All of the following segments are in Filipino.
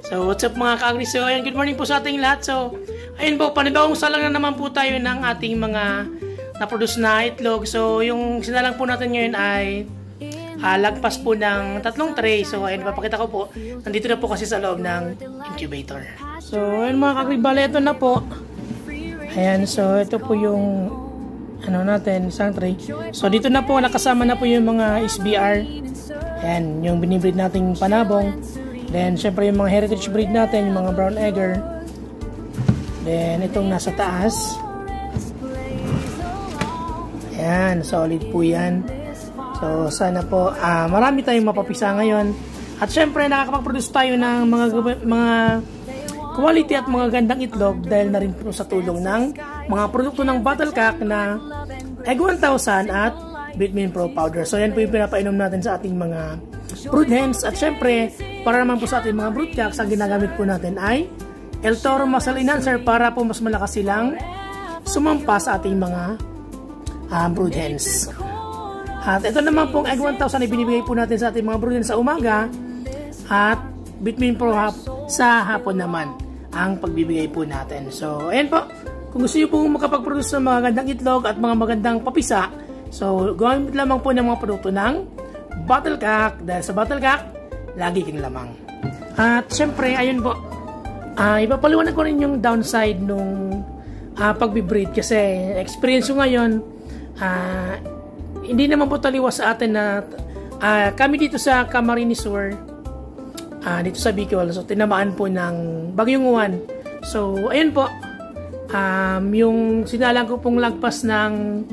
So, what's up mga ka-agri? So, ayan, good morning po sa ating lahat. So, ayun po, panibawang salang na naman po tayo ng ating mga na-produce na itlog. So, yung sinalang po natin ngayon ay lagpas po ng 3 tray. So, ayun, papakita ko po. Nandito na po kasi sa loob ng incubator. So, ayun mga ka-agri, bale, ito na po. Ayan, so, ito po yung natin, isang tray. So, dito na po, nakasama na po yung mga SBR. Ayan, yung binibreed nating panabong. Then, syempre yung mga heritage breed natin, yung mga brown egger. Then, itong nasa taas. Ayan, solid po yan. So, sana po, marami tayong mapapisa ngayon. At syempre, nakakapag-produce tayo ng mga quality at mga gandang itlog dahil na rin po sa tulong ng mga produkto ng Battlecock na Egg 1000 at Vitamin Pro Powder. So, yan po yung pinapainom natin sa ating mga brood hens. At syempre, para naman po sa ating mga broodcocks, ang ginagamit po natin ay El Toro Muscle Enhancer para po mas malakas silang sumampa sa ating mga brood hens. At ito naman pong Egg 1000 ay binibigay po natin sa ating mga brood hens sa umaga at Vitamin Pro sa hapon naman ang pagbibigay po natin. So, ayan po. Kung gusto nyo pong makapag-produce ng mga gandang itlog at mga magandang papisa, so, gawin lamang po ng mga produkto ng Battlecock. Dahil sa Battlecock, lagi kang lamang. At syempre, ayun po, ipapaliwanag ko rin yung downside nung pagbibreed. Kasi, experience ko ngayon, hindi naman po taliwas sa atin na kami dito sa Camarines Sur, dito sa Bicol, so tinamaan po ng Bagyong Juan. So, ayun po, yung sinalang ko pong lagpas 5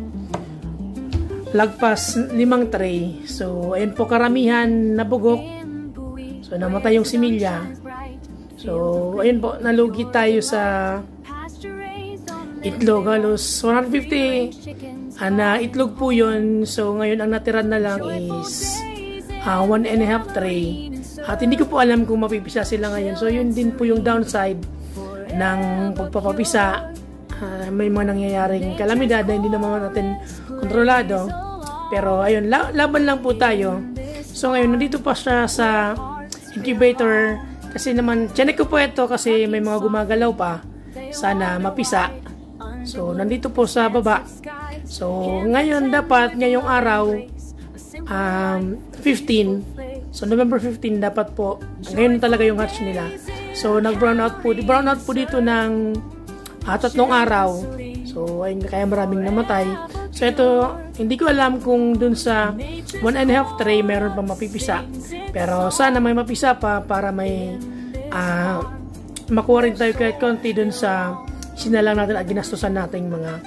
tray. So, ayun po, karamihan nabugok. So, namatay yung similya. So, ayun po, nalugi tayo sa itlog. Halos 150 na itlog po yun. So, ngayon ang natira na lang is 1.5 tray. At hindi ko po alam kung mapipisa sila ngayon. So, yun din po yung downside ng pagpapapisa. May mga nangyayaring kalamidad na hindi naman natin kontrolado. Pero, ayun, laban lang po tayo. So, ngayon, nandito pa siya sa incubator. Kasi naman, chinek ko po ito kasi may mga gumagalaw pa. Sana mapisa. So, nandito po sa baba. So, ngayon dapat, ngayong araw, 15. So, November 15 dapat po. Ngayon talaga yung hatch nila. So, nag-brown out po dito ng 3 araw. So, ayun, kaya maraming namatay. So, ito, hindi ko alam kung dun sa 1.5 tray meron pa mapipisa. Pero, sana may mapisa pa para may makuha rin tayo kahit konti dun sa sinalang natin at ginastusan nating mga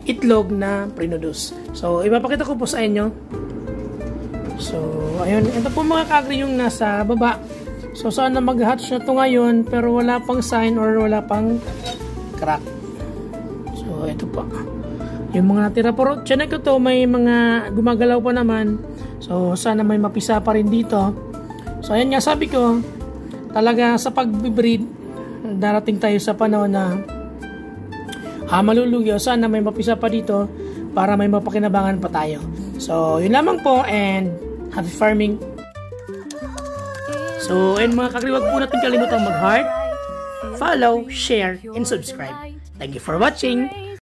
itlog na produce. So, ipapakita ko po sa inyo. So, ayun. Ito po mga ka-agri yung nasa baba. So, sana mag-hatch na to ngayon pero wala pang sign or wala pang crack. So, ito po. Yung mga natira po. Chinek ko to, may mga gumagalaw pa naman. So, sana may mapisa pa rin dito. So, ayun nga, sabi ko, talaga sa pag-breed, darating tayo sa panahon na malulugi. Sana may mapisa pa dito para may mapakinabangan pa tayo. So, yun lamang po and happy farming. So, ayun mga ka-agri, wag po natin kalimutang mag-heart, follow, share, and subscribe. Thank you for watching.